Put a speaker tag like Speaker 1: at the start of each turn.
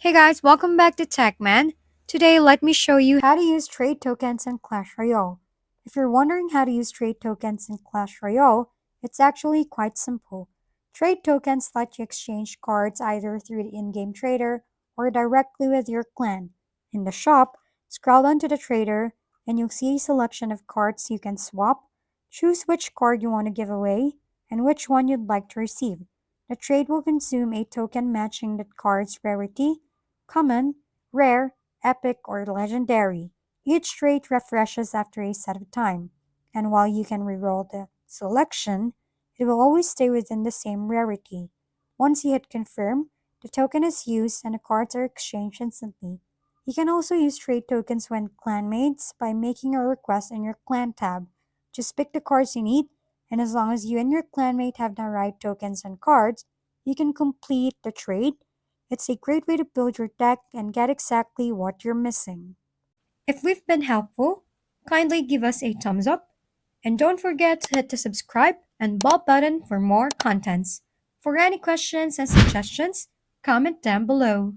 Speaker 1: Hey guys, welcome back to TechMan. Today, let me show you how to use trade tokens in Clash Royale. If you're wondering how to use trade tokens in Clash Royale, it's actually quite simple. Trade tokens let you exchange cards either through the in-game trader or directly with your clan. In the shop, scroll down to the trader and you'll see a selection of cards you can swap. Choose which card you want to give away and which one you'd like to receive. The trade will consume a token matching that card's rarity, common, rare, epic, or legendary. Each trait refreshes after a set of time, and while you can reroll the selection, it will always stay within the same rarity. Once you hit confirm, the token is used and the cards are exchanged instantly. You can also use trade tokens when clanmates by making a request in your clan tab. Just pick the cards you need, and as long as you and your clanmate have the right tokens and cards, you can complete the trade. It's a great way to build your deck and get exactly what you're missing. If we've been helpful, kindly give us a thumbs up and don't forget to hit the subscribe and bell button for more contents. For any questions and suggestions, comment down below.